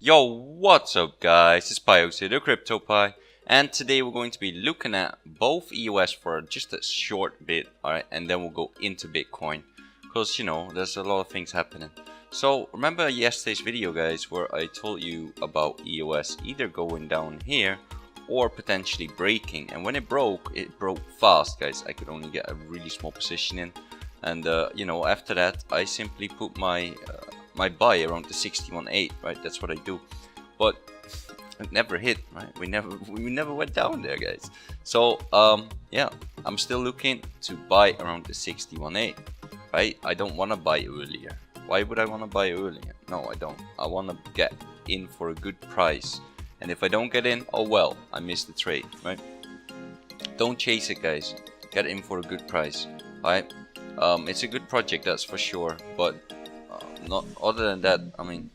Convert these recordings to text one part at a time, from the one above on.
Yo, what's up guys, it's Pios here, the CryptoPie, and today we're going to be looking at both EOS for just a short bit, alright, and then we'll go into Bitcoin, because you know, there's a lot of things happening. So, remember yesterday's video guys, where I told you about EOS either going down here, or potentially breaking, and when it broke fast guys. I could only get a really small position in, and you know, after that I simply put my buy around the 61.8, right? That's what I do, but it never hit, right? We never went down there guys. So yeah, I'm still looking to buy around the 61.8, right? I don't want to buy earlier. Why would I want to buy earlier? No, I don't. I want to get in for a good price, and if I don't get in, oh well, I missed the trade, right? Don't chase it guys, get in for a good price, right? It's a good project, that's for sure, but not other than that, I mean,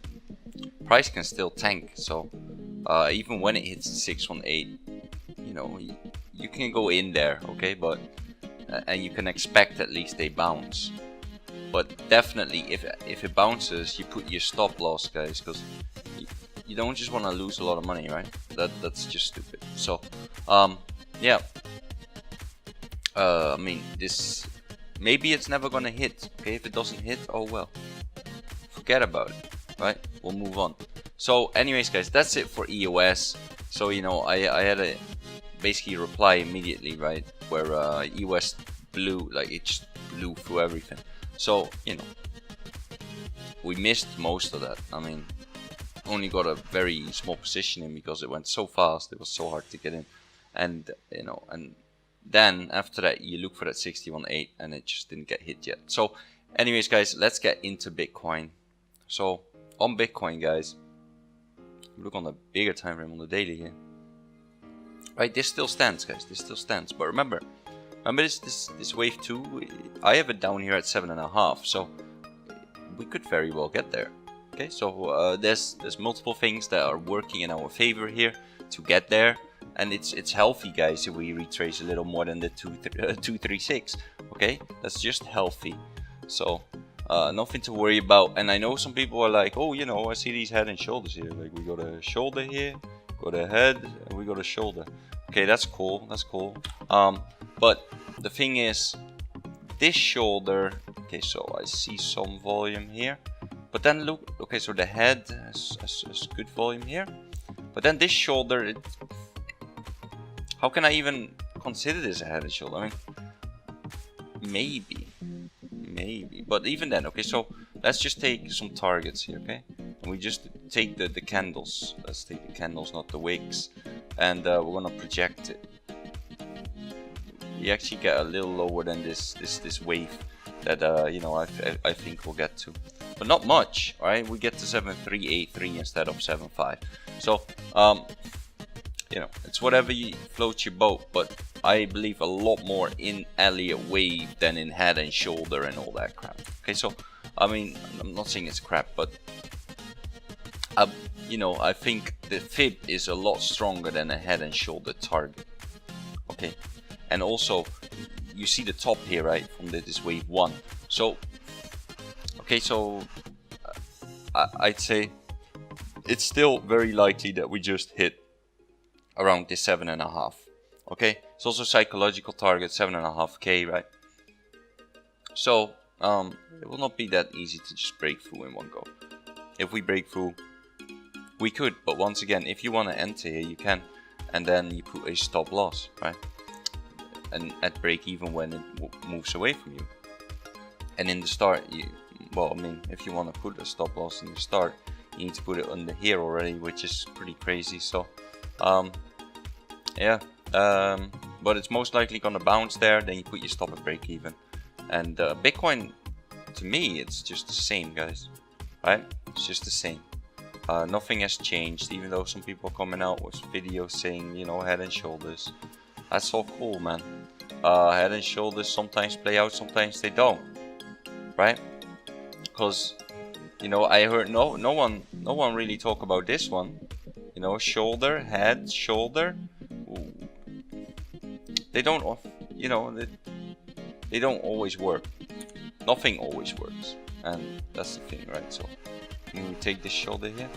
price can still tank. So even when it hits 618, you know, you can go in there, okay, but and you can expect at least a bounce. But definitely, if it bounces, you put your stop loss, guys, because you don't just want to lose a lot of money, right? That's just stupid. So yeah, I mean, this maybe it's never gonna hit. Okay, if it doesn't hit, oh well. Forget about it, right? We'll move on. So anyways guys, that's it for EOS. So you know, I had a basically reply immediately, right, where EOS blew, like it just blew through everything. So you know, we missed most of that. I mean, only got a very small position in because it went so fast. It was so hard to get in, and you know, and then after that you look for that 61.8 and it just didn't get hit yet. So anyways guys, let's get into Bitcoin. So on Bitcoin guys, look on the bigger time frame, on the daily here, right? This still stands guys, this still stands. But remember this wave 2, I have it down here at 7.5, so we could very well get there. Okay, so there's multiple things that are working in our favor here to get there, and it's healthy guys if we retrace a little more than the 236. Okay, that's just healthy. So nothing to worry about. And I know some people are like, oh, you know, I see these head and shoulders here, like we got a shoulder here, got a head, and we got a shoulder. Okay, that's cool, that's cool. But the thing is, this shoulder, okay, so I see some volume here, but then look, okay, so the head has good volume here, but then this shoulder, how can I even consider this a head and shoulder? I mean, maybe, but even then, okay, so let's just take some targets here, okay, and we just take the candles. Let's take the candles, not the wicks, and we're gonna project it. We actually get a little lower than this wave that you know, I think we'll get to, but not much. All right, we get to 7.383 instead of 7.5. So you know, it's whatever you float your boat, but I believe a lot more in Elliott wave than in head and shoulder and all that crap. Okay, so I mean, I'm not saying it's crap, but you know, I think the fib is a lot stronger than a head and shoulder target. Okay, and also you see the top here, right, from this wave 1. So okay, so I'd say it's still very likely that we just hit around this 7.5. okay, it's also psychological target 7.5k, right? So it will not be that easy to just break through in one go. If we break through, we could, but once again, if you want to enter here, you can, and then you put a stop loss, right, and at break even when it moves away from you. And in the start, well, I mean, if you want to put a stop loss in the start, you need to put it under here already, which is pretty crazy. So yeah, but it's most likely gonna bounce there, then you put your stop at break even. And Bitcoin, to me, it's just the same guys, right? It's just the same. Nothing has changed, even though some people are coming out with videos saying, you know, head and shoulders. That's all cool, man. Head and shoulders sometimes play out, sometimes they don't, right? Because you know, I heard no one really talk about this one. You know, shoulder, head, shoulder. Ooh. They don't, you know, they don't always work. Nothing always works, and that's the thing, right? So, can we take this shoulder here?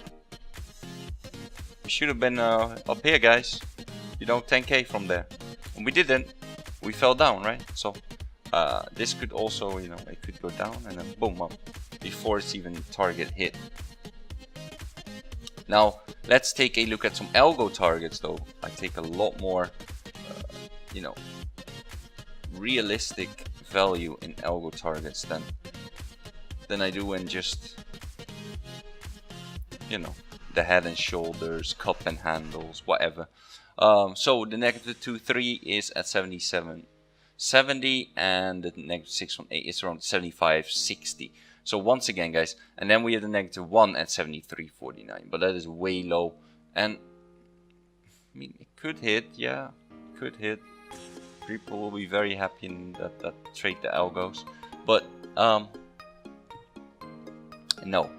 We should have been up here, guys. You know, 10k from there. And we didn't. We fell down, right? So this could also, you know, it could go down and then boom up before it's even target hit. Now let's take a look at some algo targets though. I take a lot more you know, realistic value in algo targets than I do in just, you know, the head and shoulders, cup and handles, whatever. So the negative 2.3 is at 77.70 and the negative 6.18 is around 75.60. So once again, guys, and then we have the negative 1 at 73.49, but that is way low. And I mean, it could hit, yeah, it could hit. People will be very happy in that trade the algos, but no,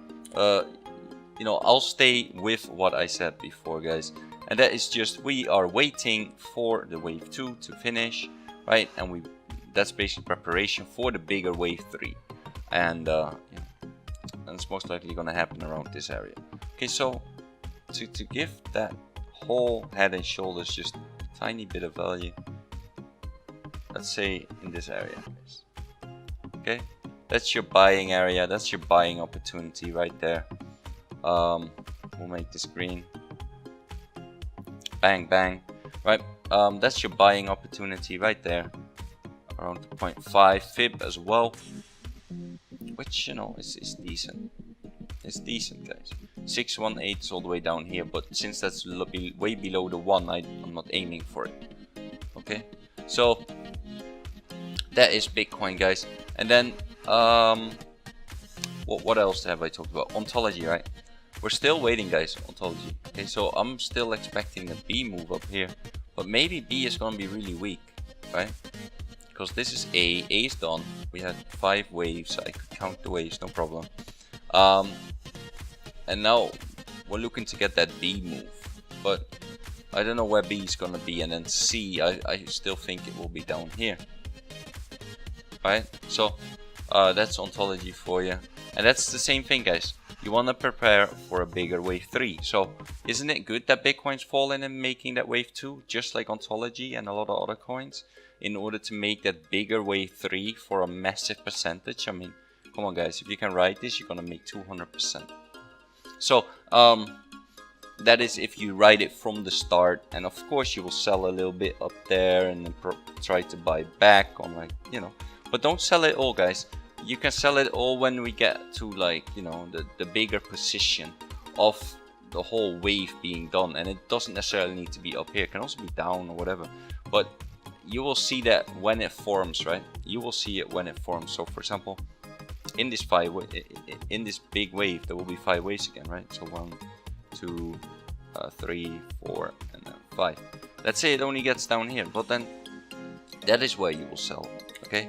you know, I'll stay with what I said before, guys, and that is just we are waiting for the wave 2 to finish, right? And that's basically preparation for the bigger wave 3. And it's most likely gonna happen around this area. Okay, so to give that whole head and shoulders just a tiny bit of value, let's say in this area, guys. Okay, that's your buying area, that's your buying opportunity right there. We'll make this green. Bang bang, right? That's your buying opportunity right there, around 0.5 fib as well, which, you know, is decent. It's decent, guys. 618 is all the way down here, but since that's way below the 1, I'm not aiming for it. Okay, so that is Bitcoin, guys. And then what else have I talked about? Ontology, right? We're still waiting, guys. Ontology. Okay, so I'm still expecting a B move up here, but maybe B is gonna be really weak, right? Because this is A is done. We had 5 waves. I could count the waves, no problem. And now we're looking to get that B move, but I don't know where B is gonna be. And then C, I still think it will be down here, right? So that's ontology for you, and that's the same thing, guys. You want to prepare for a bigger wave 3. So isn't it good that Bitcoin's falling and making that wave 2, just like ontology and a lot of other coins, in order to make that bigger wave 3 for a massive percentage? I mean, come on, guys, if you can ride this, you're gonna make 200%. So that is if you ride it from the start, and of course you will sell a little bit up there and then try to buy back on, like, you know, but don't sell it all, guys. You can sell it all when we get to, like, you know, the bigger position of the whole wave being done. And it doesn't necessarily need to be up here, it can also be down or whatever, but you will see that when it forms, right? You will see it when it forms. So for example, in this in this big wave, there will be 5 waves again, right? So 1, 2, 3, 4, and then 5. Let's say it only gets down here, but then that is where you will sell, okay?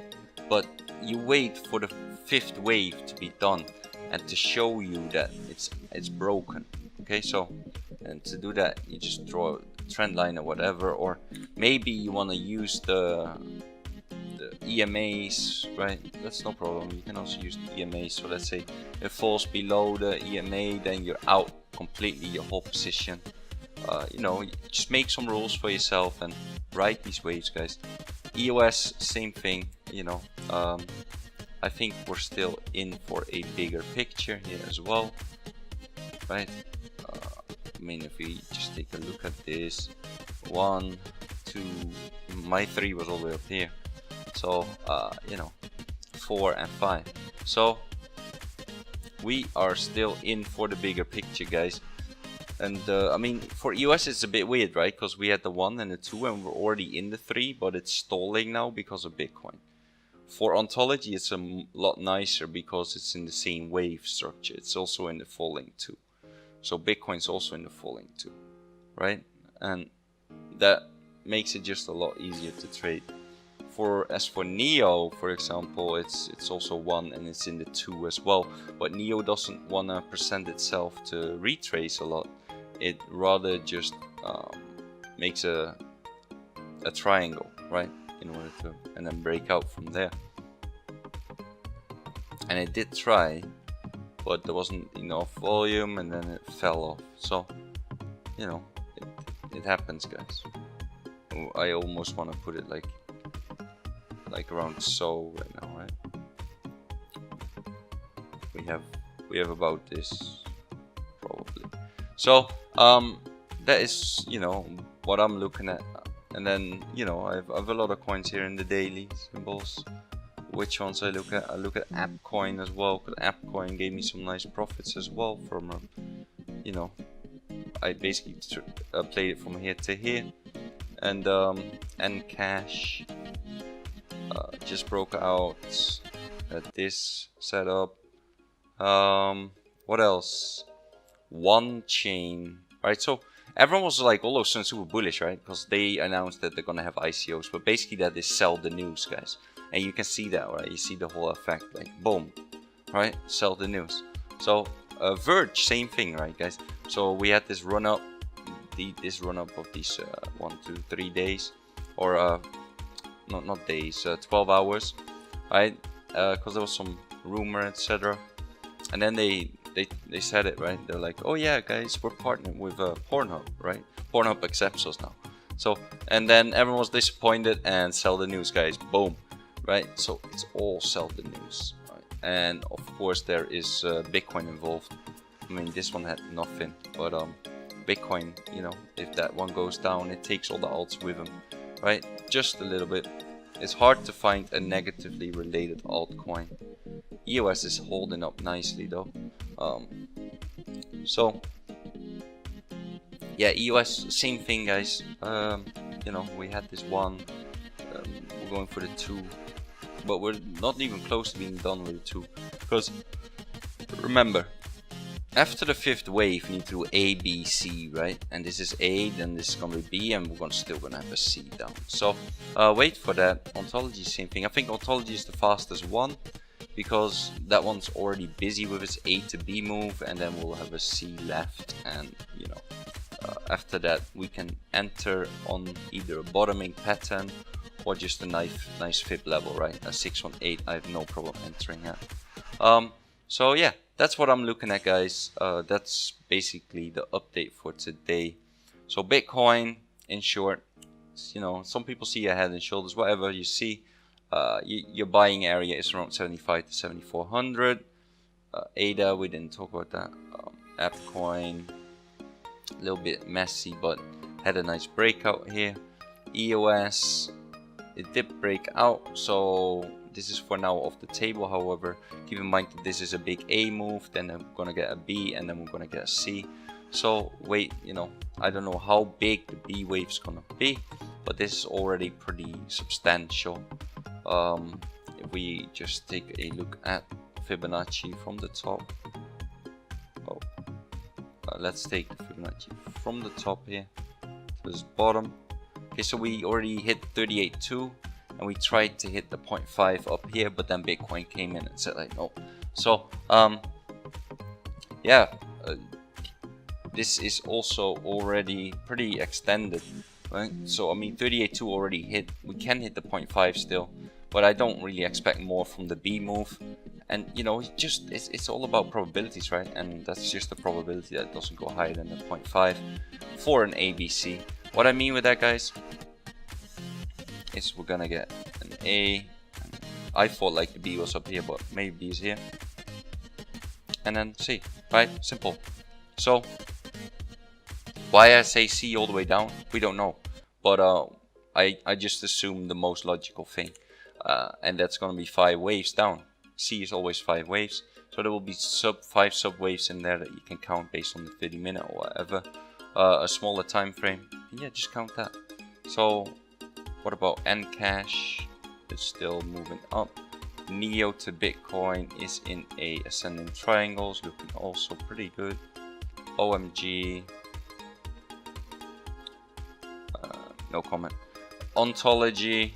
But you wait for the 5th wave to be done and to show you that it's broken, okay? So, and to do that, you just draw a trend line or whatever, or maybe you want to use the EMAs, right? That's no problem. You can also use the EMAs. So let's say it falls below the EMA, then you're out completely, your whole position. You know, just make some rules for yourself and ride these waves, guys. EOS, same thing, you know. I think we're still in for a bigger picture here as well, right? I mean, if we just take a look at this, 1, 2, my 3 was all the way up here, so you know, 4 and 5. So we are still in for the bigger picture, guys. And I mean, for EOS it's a bit weird, right? Because we had the 1 and the 2 and we're already in the 3, but it's stalling now because of Bitcoin. For ontology it's a lot nicer because it's in the same wave structure. It's also in the falling 2. So Bitcoin's also in the falling 2, right? And that makes it just a lot easier to trade. As for Neo, for example, it's also 1 and it's in the 2 as well. But Neo doesn't want to present itself to retrace a lot. It rather just makes a triangle, right, in order to, and then break out from there. And it did try, but there wasn't enough volume and then it fell off. So you know, it happens, guys. I almost want to put it like around so right now, right? We have about this probably. So that is, you know, what I'm looking at. And then, you know, I have a lot of coins here in the daily symbols. Which ones I look at? I look at Altcoin as well, because Altcoin gave me some nice profits as well from, you know, I basically played it from here to here. And Cash just broke out at this setup. What else? One Chain. Right, so everyone was like all of a sudden super bullish, right? Because they announced that they're gonna have ICOs, but basically that is sell the news, guys. And you can see that, right? You see the whole effect, like boom, right? Sell the news. So Verge, same thing, right, guys? So we had this run up, this run up of these 1, 2, 3 days, or not days, 12 hours, right? Because there was some rumor, etc. And then they said it, right? They're like, oh yeah, guys, we're partnering with Pornhub, right? Pornhub accepts us now. So, and then everyone was disappointed and sell the news, guys. Boom, right? So it's all sell the news, right? And of course there is Bitcoin involved. I mean, this one had nothing, but Bitcoin, you know, if that one goes down, it takes all the alts with them, right? Just a little bit. It's hard to find a negatively related altcoin. EOS is holding up nicely though. So yeah, EOS, same thing, guys. You know, we had this one. We're going for the 2, but we're not even close to being done with the 2, because remember, after the 5th wave, you need to do A, B, C, right? And this is A, then this is gonna be B, and we're still gonna have a C down. So wait for that. Ontology, same thing. I think Ontology is the fastest one, because that one's already busy with its A to B move, and then we'll have a C left, and you know, after that we can enter on either a bottoming pattern or just a nice fib level, right? A 618, I have no problem entering at. So yeah, that's what I'm looking at, guys. That's basically the update for today. So Bitcoin, in short, you know, some people see a head and shoulders, whatever you see. Your buying area is around 75 to 7400. ADA, we didn't talk about that. Altcoin, a little bit messy, but had a nice breakout here. EOS, it did break out, so this is for now off the table. However, keep in mind that this is a big A move, then I'm gonna get a B, and then we're gonna get a C. So wait, you know, I don't know how big the B wave's gonna be, but this is already pretty substantial. If we just take a look at Fibonacci from the top. Let's take the Fibonacci from the top here to this bottom. Okay, so we already hit 38.2, and we tried to hit the 0.5 up here, but then Bitcoin came in and said like no. So yeah, this is also already pretty extended, right? So I mean, 38.2 already hit. We can hit the 0.5 still, but I don't really expect more from the B move. And you know, it's all about probabilities, right? And that's just the probability that it doesn't go higher than the 0.5 for an ABC. What I mean with that, guys, is we're gonna get an A. I thought like the B was up here, but maybe B is here, and then C, right? Simple. So why I say C all the way down, we don't know, but I just assume the most logical thing, and that's gonna be 5 waves down. C is always 5 waves, so there will be 5 sub waves in there that you can count based on the 30-minute or whatever. A smaller time frame, yeah, just count that. So what about Ncash? It's still moving up. Neo to Bitcoin is in a ascending triangles, looking also pretty good. OMG, no comment. Ontology,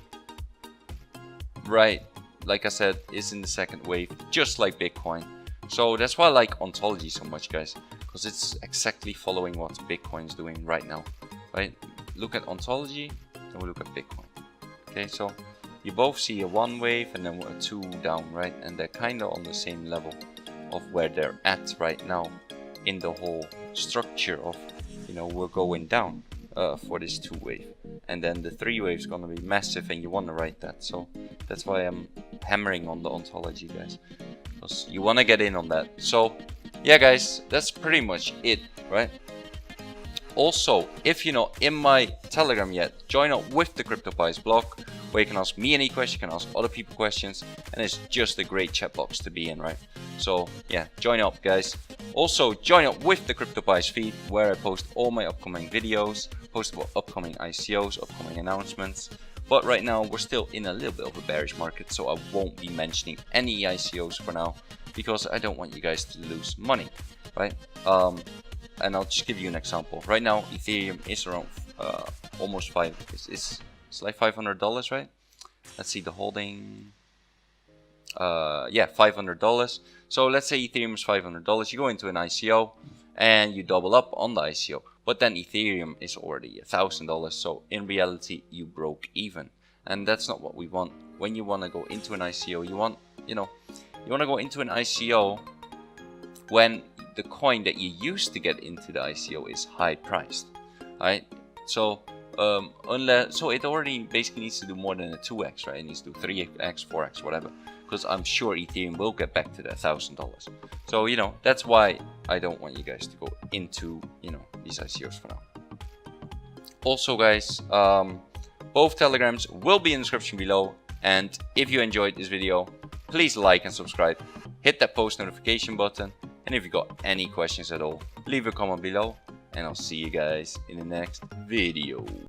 right, like I said, is in the 2nd wave, just like Bitcoin. So that's why I like Ontology so much, guys, because it's exactly following what Bitcoin is doing right now, right? Look at Ontology, and we look at Bitcoin. Okay, so you both see a 1 wave and then a 2 down, right? And they're kind of on the same level of where they're at right now in the whole structure of, you know, we're going down for this 2 wave, and then the 3 wave is gonna be massive, and you want to ride that. So that's why I'm hammering on the ontology, guys, because you want to get in on that. So yeah, guys, that's pretty much it, right? Also, if you're not in my Telegram yet, join up with the CryptoPies blog, where you can ask me any question, you can ask other people questions, and it's just a great chat box to be in, right? So yeah, join up, guys. Also, join up with the CryptoPies feed, where I post all my upcoming videos, post about upcoming ICOs, upcoming announcements. But right now, we're still in a little bit of a bearish market, so I won't be mentioning any ICOs for now, because I don't want you guys to lose money, right? And I'll just give you an example. Right now, Ethereum is around almost it's like $500, right? Let's see the holding. Yeah, $500. So let's say Ethereum is $500. You go into an ICO and you double up on the ICO, but then Ethereum is already $1,000. So in reality, you broke even, and that's not what we want. When you want to go into an ICO, you want to go into an ICO when the coin that you use to get into the ICO is high priced, right? So so it already basically needs to do more than a 2x, right? It needs to do 3x, 4x, whatever, because I'm sure Ethereum will get back to the $1,000. So that's why I don't want you guys to go into these ICOs for now. Also, guys, both telegrams will be in the description below, and if you enjoyed this video, please like and subscribe, hit that post notification button. And if you got any questions at all, leave a comment below, and I'll see you guys in the next video.